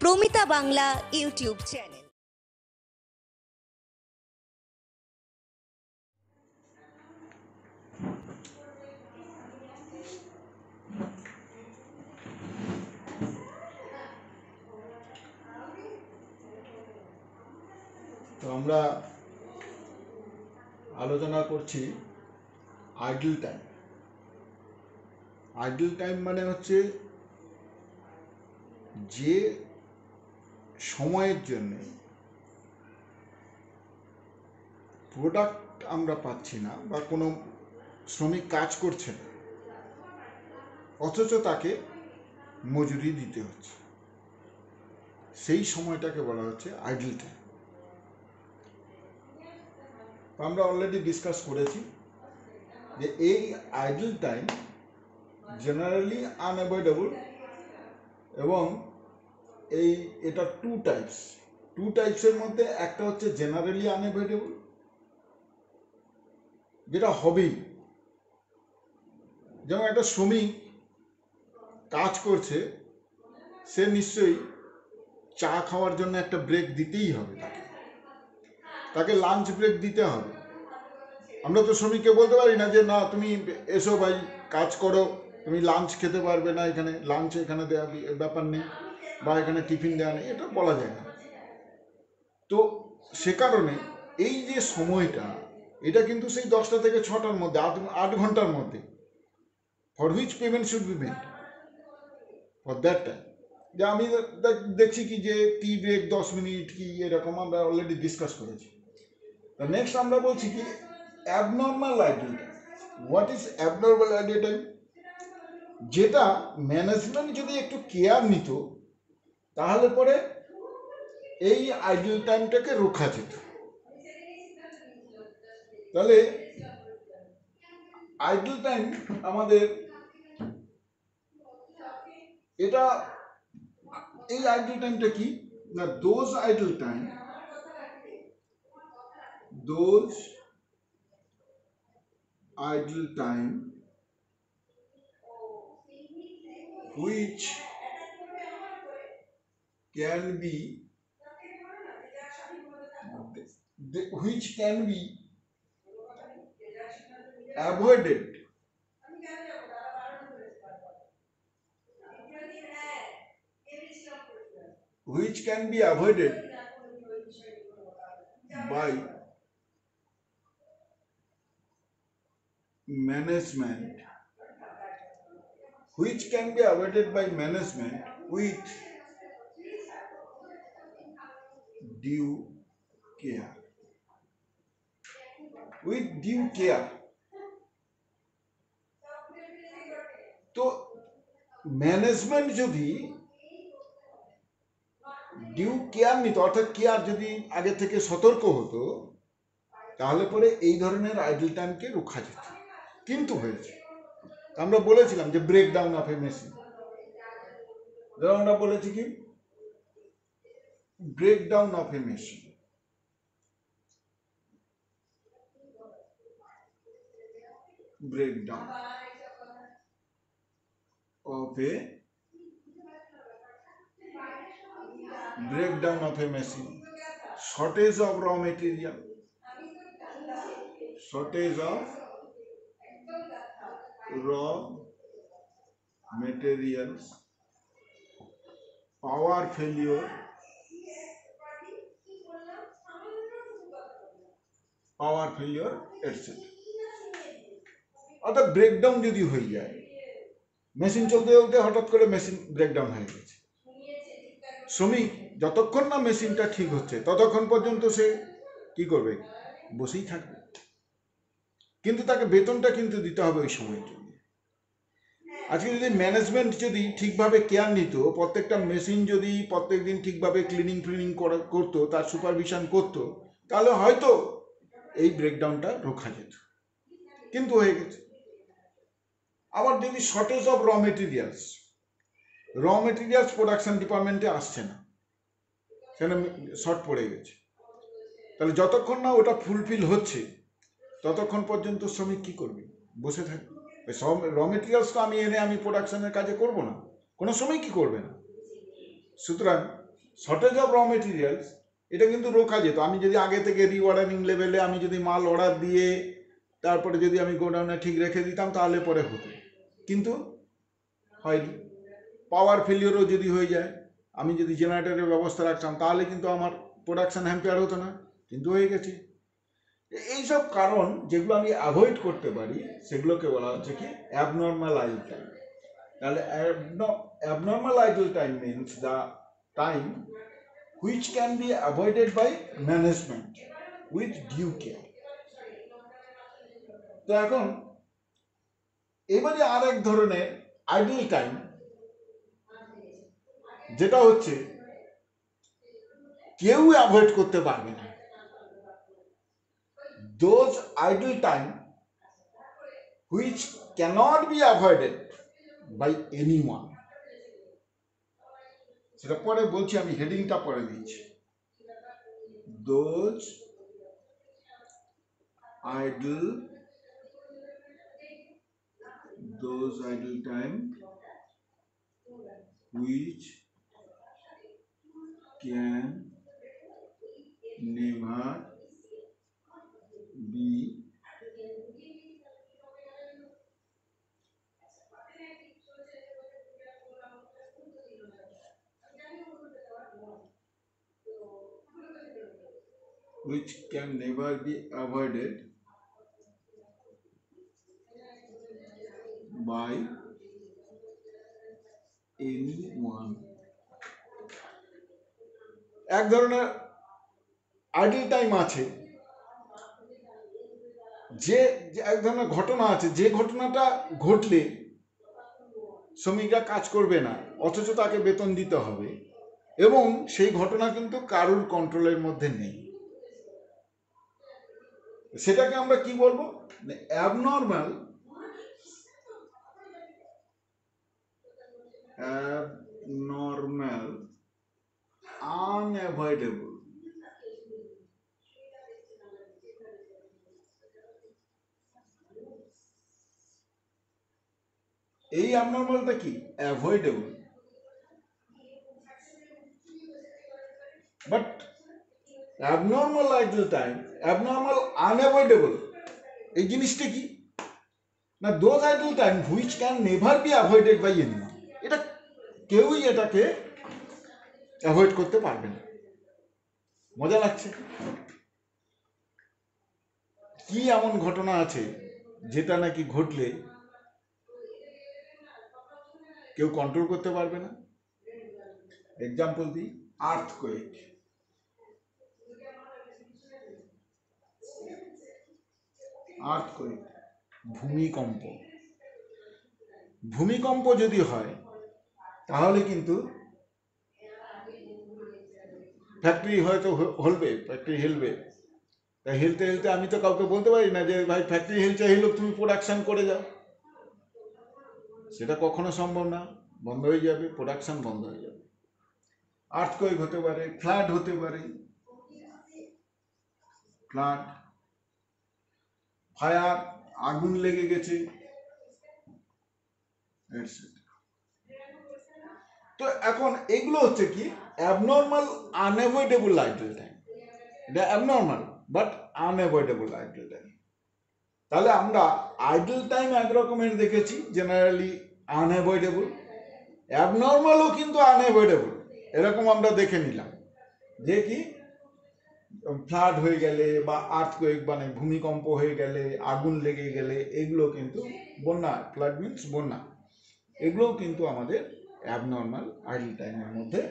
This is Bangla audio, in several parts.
Promita Bangla YouTube channel. তো আমরা আলোচনা করছি আইডল টাইম। আইডল টাইম মানে হচ্ছে যে সময়ের জন্য প্রোডাক্ট আমরা পাচ্ছি না বা কোনো শ্রমিক কাজ করছে না, অথচ তাকে মজুরি দিতে হচ্ছে, সেই সময়টাকে বলা হচ্ছে আইডল টাইম। আমরা অলরেডি ডিসকাস করেছি যে এই আইডল টাইম জেনারেলি আনঅ্যাভয়েডেবল এবং এটা টু টাইপসের মধ্যে একটা হচ্ছে জেনারেলি আনঅ্যাভয়েডেবল, যেটা হবেই। যেমন একটা শ্রমিক কাজ করছে, সে নিশ্চয়ই চা খাওয়ার জন্য একটা ব্রেক দিতেই হবে, তাকে লাঞ্চ ব্রেক দিতে হবে। আমরা তো শ্রমিককে বলতে পারি না যে না তুমি এসো ভাই কাজ করো, তুমি লাঞ্চ খেতে পারবে না, এখানে লাঞ্চ এখানে দেওয়া ব্যাপার নেই বা এখানে টিফিন দেওয়া নেই, এটা বলা যায় না। তো সে কারণে এই যে সময়টা, এটা কিন্তু সেই 10টা থেকে 6টার মধ্যে, 8 ঘন্টার মধ্যে, for which payment should be made for that time. যে আমি দেখছি কি যে টি ব্রেক 10 মিনিট কি এরকম আমরা অলরেডি ডিসকাস করেছি। তো নেক্সট আমরা বলছি কি abnormal idle time. What is abnormal idle time? যেটা ম্যানেজমেন্ট যদি একটু কেয়ার নিত তাহলে পরে এই আইডল টাইমটাকে রোখা যেত। তাহলে আইডল টাইম আমাদের এটা, এই আইডল টাইমটা কি না, those idle time which can be avoided by management, with due care. তো ম্যানেজমেন্ট যদি ডিউ কেয়ার নিত, অর্থাৎ কেয়ার যদি আগে থেকে সতর্ক হতো, তাহলে পরে এই ধরনের আইডল টাইমকে রোখা যেত। কিন্তু হয়েছে, আমরা বলেছিলাম যে ব্রেকডাউন অফ এ মেশিন, আমরা বলেছি কি breakdown of A machine, breakdown of a machine, shortage of raw material, power failure, etc. অর্থাৎ ব্রেকডাউন যদি হয়ে যায়, মেশিন চলতে চলতে হঠাৎ করে মেশিন ব্রেকডাউন হয়ে গেছে, শ্রমিক যতক্ষণ না মেশিনটা ঠিক হচ্ছে ততক্ষণ পর্যন্ত সে কি করবে, বসেই থাকবে। কিন্তু তাকে বেতনটা কিন্তু দিতে হবে ওই সময়ের জন্য। আজকে যদি ম্যানেজমেন্ট যদি ঠিকভাবে কেয়ার নিত, প্রত্যেকটা মেশিন যদি প্রত্যেক দিন ঠিকভাবে ক্লিনিং করতো, তার সুপারভিশন করতো, তাহলে হয়তো এই ব্রেকডাউনটা রোখা যেত। কিন্তু হয়ে গেছে। আবার যদি shortage of raw materials production ডিপার্টমেন্টে আসছে না, সেখানে শর্ট পড়ে গেছে, তাহলে যতক্ষণ না ওটা ফুলফিল হচ্ছে ততক্ষণ পর্যন্ত শ্রমিক কি করবে, বসে থাকবে। র মেটেরিয়ালস তো আমি প্রোডাকশনের কাজে করব না, কোনো শ্রমিক কি করবে না। সুতরাং শর্টেজ অফ র মেটেরিয়ালস এটা কিন্তু রোখা যেত। আমি যদি আগে থেকে রিঅর্ডারিং লেভেলে আমি যদি মাল অর্ডার দিয়ে তারপরে যদি আমি গোডাউনে ঠিক রেখে দিতাম তাহলে পরে হতো, কিন্তু হয়নি। পাওয়ার ফেলিওরও যদি হয়ে যায়, আমি যদি জেনারেটরের ব্যবস্থা রাখতাম তাহলে কিন্তু আমার প্রোডাকশন হ্যাম্পেয়ার হতো না, কিন্তু হয়ে গেছে। এইসব কারণ যেগুলো আমি অ্যাভয়েড করতে পারি সেগুলোকে বলা হচ্ছে কি অ্যাবনর্মাল আইডল টাইম। তাহলে abnormal idle time means the time which can be avoided by management with due care. তো এখন এবারে আর এক ধরনের আইডল টাইম যেটা হচ্ছে কেউ অ্যাভয়েড করতে পারবে না। Those idle time which cannot be avoided by anyone, সেটা পরে বলছি, আমি হেডিংটা পরে দিচ্ছি। Those idle time which can never be avoided by anyone. এক ধরনের আইডল টাইম আছে, যে এক ধরনের ঘটনা আছে যে ঘটনাটা ঘটলে শ্রমিকরা কাজ করবে না অথচ তাকে বেতন দিতে হবে, এবং সেই ঘটনা কিন্তু কারুর কন্ট্রোলের মধ্যে নেই। সেটাকে আমরা কি বলবো? Abnormal unavoidable. এই অ্যাবনর্মালটা কি? Avoidable. But abnormal idle time, abnormal unavoidable, এই জিনিসটা কি না? Those idle time which can never be avoided by anyone. এটা কেউই এটাকে অ্যাভয়েড করতে পারবে না। মজা লাগছে? কি এমন ঘটনা আছে যেটা নাকি ঘটলে কেউ কন্ট্রোল করতে পারবে না? এক্সাম্পল দিই, আর্থকুয়েক। ভূমিকম্প। ভূমিকম্প যদি হয় তাহলে কিন্তু ফ্যাক্টরি হয়তো ফ্যাক্টরি হেলবে। তাই হেলতে হেলতে আমি তো কাউকে বলতে পারি না যে ভাই ফ্যাক্টরি হেলছে, হেলো তুমি প্রোডাকশন করে যাও। সেটা কখনো সম্ভব না, বন্ধ হয়ে যাবে, প্রোডাকশন বন্ধ হয়ে যাবে। আর্থকুয়েক হতে পারে, ফ্লাড হতে পারে, ফ্লাড, ফায়ার, আগুন লেগে গেছে, তো এখন এগুলো হচ্ছে কি অ্যাবনর্মাল আনঅ্যাভয়েডেবল আইডল টাইম। এটা abnormal but unavoidable idol time. তাহলে আমরা আইডল টাইম এক রকমের দেখেছি, জেনারেলি আনঅ্যাভয়েডেবল, অ্যাবনর্মালও কিন্তু আনঅ্যাভয়েডেবল, এরকম আমরা দেখে নিলাম। যে কি ফ্লাড হয়ে গেলে বা আর্থকুয়েক মানে ভূমিকম্প হয়ে গেলে, আগুন লেগে গেলে, এগুলো কিন্তু বন্যা, ফ্লাড মিনস বন্যা, এগুলোও কিন্তু আমাদের অ্যাবনর্মাল আইডল টাইমের মধ্যে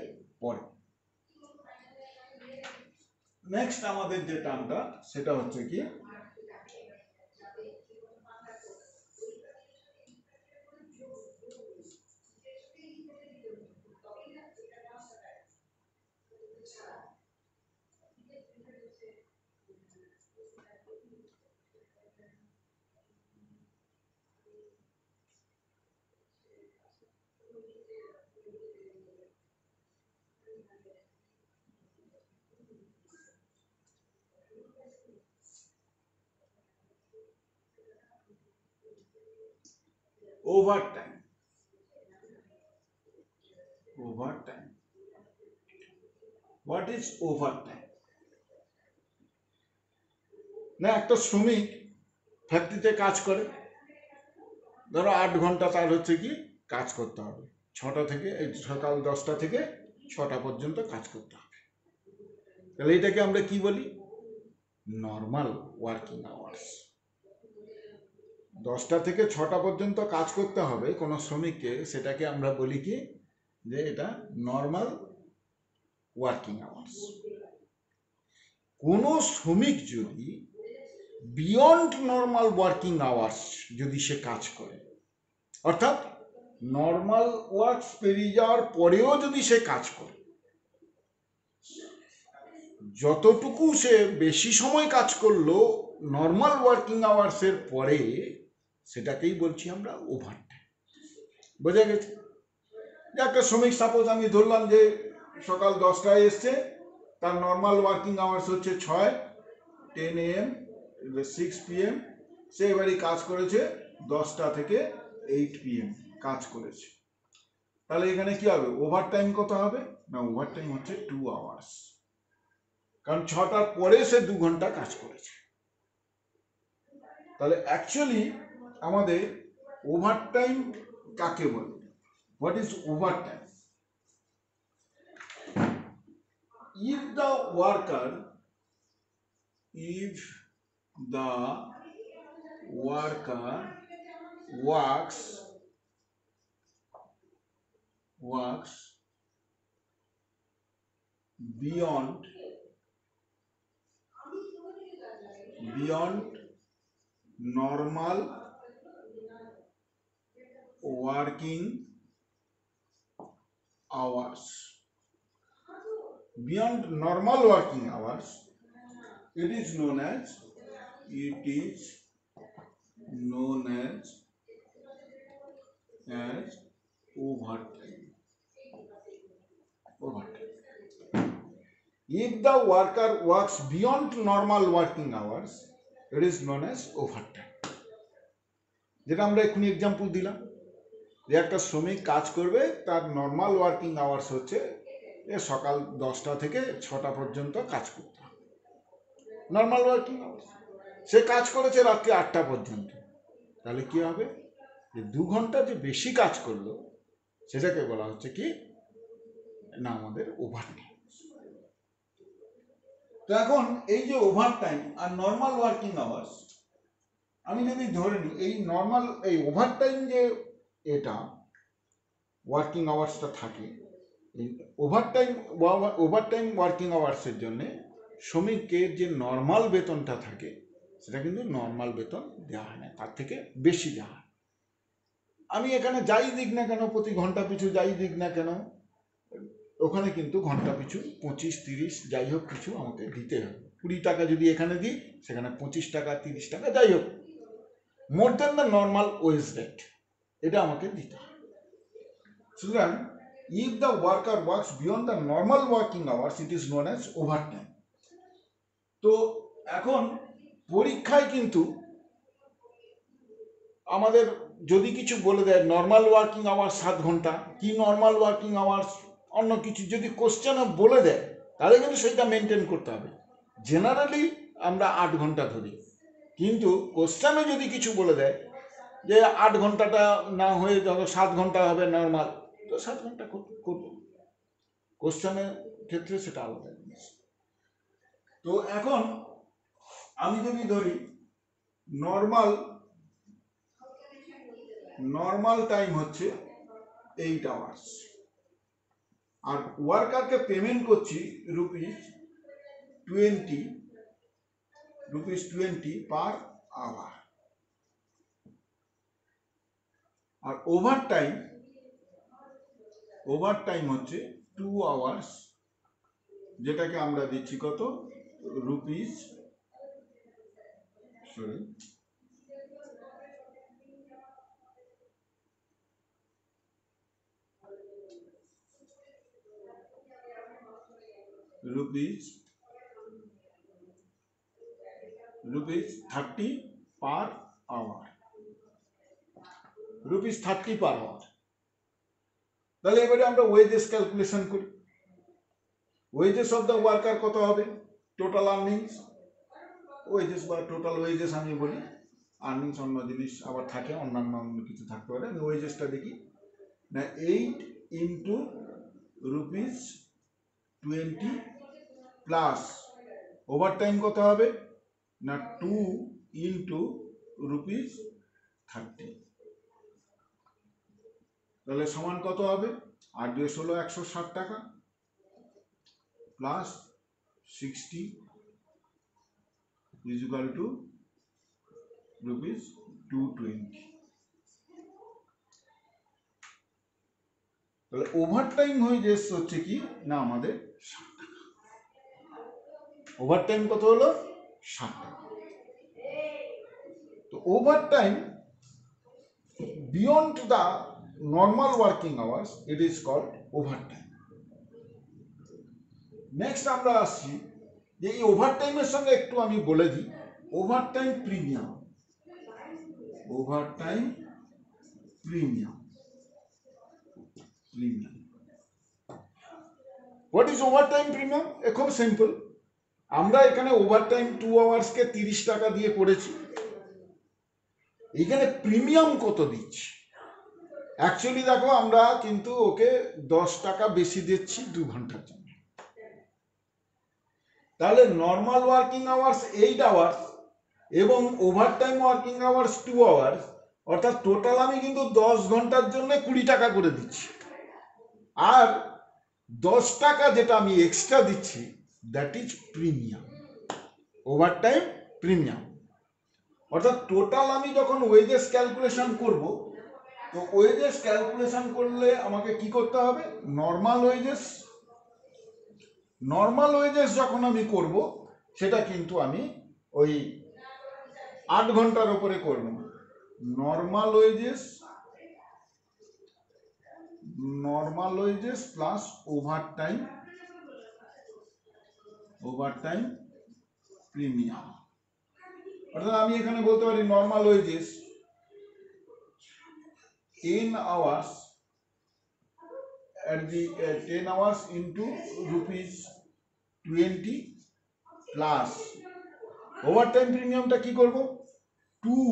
পড়ে। নেক্সট আমাদের যে টার্মটা সেটা হচ্ছে কি overtime. What is over time? না, একটা শ্রমিক ফ্যাক্টরিতে কাজ করে, ধরো 8 ঘন্টা তার হচ্ছে কি কাজ করতে হবে, সকাল 10টা থেকে 6টা পর্যন্ত কাজ করতে হবে। তাহলে এটাকে আমরা কি বলি? Normal working hours. 10টা থেকে 6টা পর্যন্ত কাজ করতে হবে কোনো শ্রমিককে, সেটাকে আমরা বলি কি, যে এটা নর্মাল ওয়ার্কিং আওয়ার্স। কোনো শ্রমিক যদি বিয়ন্ড নর্মাল ওয়ার্কিং আওয়ার্স যদি সে কাজ করে, অর্থাৎ নর্মাল ওয়ার্কস পেরিয়ে যাওয়ার পরেও যদি সে কাজ করে, যতটুকু সে বেশি সময় কাজ করলো নর্মাল ওয়ার্কিং আওয়ার্সের পরে, সেটাকেই বলছি আমরা ওভারটাইম। বোঝা গেছে? যে একটা শ্রমিক, সাপোজ আমি ধরলাম যে সকাল 10টায় এসছে, তার নর্মাল ওয়ার্কিং আওয়ার্স হচ্ছে 6, 10 AM, 6 PM, সে এবারই কাজ করেছে 10টা থেকে 8 PM কাজ করেছে। তাহলে এখানে কি হবে? ওভার টাইম কত হবে? না, ওভার টাইম হচ্ছে 2 আওয়ার্স, কারণ 6টার পরে সে 2 ঘন্টা কাজ করেছে। তাহলে অ্যাকচুয়ালি আমাদের ওভার টাইম কাকে বলে? What is over time? If the worker works beyond normal working hours, beyond normal working hours, it is known as overtime. If the worker works beyond normal working hours, it is known as overtime. যেটা আমরা এক্ষুনি এক্সাম্পল দিলাম, যে একটা শ্রমিক কাজ করবে, তার নর্মাল ওয়ার্কিং আওয়ার্স হচ্ছে সকাল 10টা থেকে 6টা পর্যন্ত কাজ করতে হবে, নর্মাল ওয়ার্কিং আওয়ার্স। সে কাজ করেছে রাত্রি 8টা পর্যন্ত, তাহলে কি হবে? যে 2 ঘন্টা যে বেশি কাজ করলো, সেটাকে বলা হচ্ছে কি না আমাদের ওভারটাইম। তো এখন এই যে ওভারটাইম আর নর্মাল ওয়ার্কিং আওয়ার্স, আমি যদি ধরে নিই এই ওভারটাইম যে এটা ওয়ার্কিং আওয়ার্সটা থাকে, এই ওভারটাইম ওয়ার্কিং আওয়ার্সের জন্য শ্রমিককে যে নর্মাল বেতনটা থাকে, সেটা কিন্তু নর্মাল বেতন দেওয়া হয় না, তার থেকে বেশি দেওয়া হয়। আমি এখানে যাই দিক না কেন, প্রতি ঘন্টা পিছু যাই দিক না কেন, ওখানে কিন্তু ঘন্টা পিছু 25-30 যাই হোক কিছু আমাকে দিতে হবে। 20 টাকা যদি এখানে দিই, সেখানে 25 টাকা 30 টাকা যাই হোক, মোর দেন দ্য নর্মাল ওয়েজ রেট, এটা আমাকে দিতে হবে। সুতরাং if the worker works beyond the normal working hours, it is known as overtime. তো এখন পরীক্ষায় কিন্তু আমাদের যদি কিছু বলে দেয় নর্মাল ওয়ার্কিং আওয়ার্স 7 ঘন্টা, কি নর্মাল ওয়ার্কিং আওয়ার্স অন্য কিছু যদি কোশ্চেনে বলে দেয়, তাহলে কিন্তু সেটা মেনটেন করতে হবে। জেনারেলি আমরা 8 ঘন্টা ধরি, কিন্তু কোশ্চেনে যদি কিছু বলে দেয় যে 8 ঘন্টাটা না হয়ে ধরো 7 ঘন্টা হবে নর্মাল, তো 7 ঘন্টা করব। কোশ্চেনের ক্ষেত্রে সেটা আলাদা জিনিস। তো এখন আমি যদি ধরি নর্মাল টাইম হচ্ছে 8 আওয়ার্স, আর ওয়ার্কারকে পেমেন্ট করছি ₹20 পার আওয়ার। আর ওভারটাইম হচ্ছে 2 আওয়ার্স, যেটাকে আমরা দিচ্ছি কত? ₹30 পার আওয়ার, ₹30 পার আওয়ার। তাহলে এবারে আমরা ওয়েজেস ক্যালকুলেশন করি। ওয়েজেস অফ দ্য ওয়ার্কার কত হবে, টোটাল আর্নিংস, ওয়েজেস বা টোটাল ওয়েজেস আমি বলি, আর্নিংস অন্য জিনিস আবার থাকে, অন্যান্য কিছু থাকতে পারে। আমি ওয়েজেসটা দেখি না, 8 ইন্টু ₹20 প্লাস ওভারটাইম কত হবে না 2 ইন্টু ₹30, তাহলে সমান কত হবে, 8 2 16 160 টাকা প্লাস 60 ইজ ইকুয়াল টু ₹220। তাহলে ওভারটাইম ওয়েজেস হচ্ছে কি না আমাদের 60 টাকা, ওভারটাইম কত হলো 60 টাকা। তো overtime beyond the normal working hours it is called overtime. Next আমরা আসছি যে এই ওভারটাইমের সঙ্গে একটু আমি বলে দিই overtime premium, overtime premium, what is overtime premium? খুব সিম্পল, আমরা এখানে ওভারটাইম 2 আওয়ার্সকে 30 টাকা দিয়ে করেছি, এখানে প্রিমিয়াম কত দিচ্ছি, অ্যাকচুয়ালি দেখো আমরা কিন্তু ওকে 10 টাকা বেশি দিচ্ছি 2 ঘন্টার জন্য। তাহলে নর্মাল ওয়ার্কিং আওয়ার্স 8 আওয়ার্স এবং ওভারটাইম ওয়ার্কিং আওয়ার্স 2 আওয়ার্স, অর্থাৎ টোটাল আমি কিন্তু 10 ঘন্টার জন্য 20 টাকা করে দিচ্ছি, আর 10 টাকা যেটা আমি এক্সট্রা দিচ্ছি that is premium, overtime premium. অর্থাৎ টোটাল আমি যখন ওয়েজেস ক্যালকুলেশন করব, তো ওয়েজেস ক্যালকুলেশন করলে আমাকে কি করতে হবে, নর্মাল ওয়েজেস যখন আমি করব সেটা কিন্তু আমি ওই 8 ঘন্টার উপরে করব না, normal wages plus overtime premium. অর্থাৎ আমি এখানে বলতে পারি normal wages 10 hours at the 10 hours into ₹20 plus overtime প্রিমিয়ামটা কি করব, 2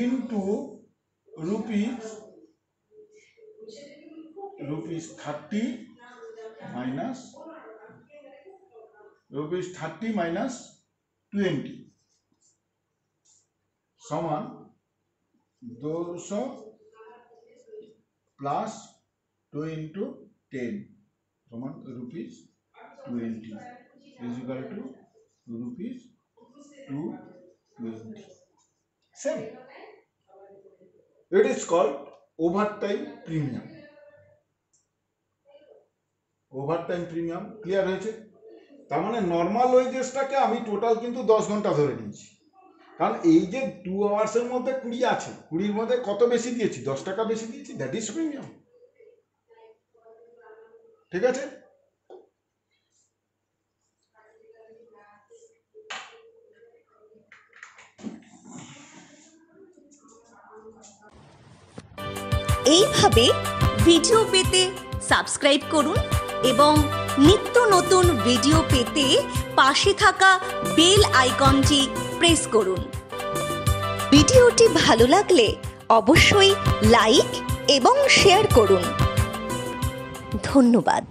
into ₹30 minus 20 সমান 200 প্লাস 2 into 10 সমান ₹20 is equal to ₹220. Same. It is called overtime premium. Overtime premium clear হয়েছে? তার মানে নর্মাল ওয়েজেসটাকে আমি টোটাল কিন্তু 10 ঘন্টা ধরে নিয়েছি, কারণ এই যে 2 আওয়ার্সের মধ্যে 20 আছে, 20-র মধ্যে কত বেশি দিয়েছি, 10 টাকা বেশি দিয়েছি, দ্যাট ইজ প্রিমিয়াম। ঠিক আছে? এইভাবে ভিডিও পেতে সাবস্ক্রাইব করুন এবং নিত্য নতুন ভিডিও পেতে পাশে থাকা বেল আইকনটি প্রেস করুন। ভিডিওটি ভালো লাগলে অবশ্যই লাইক এবং শেয়ার করুন। ধন্যবাদ।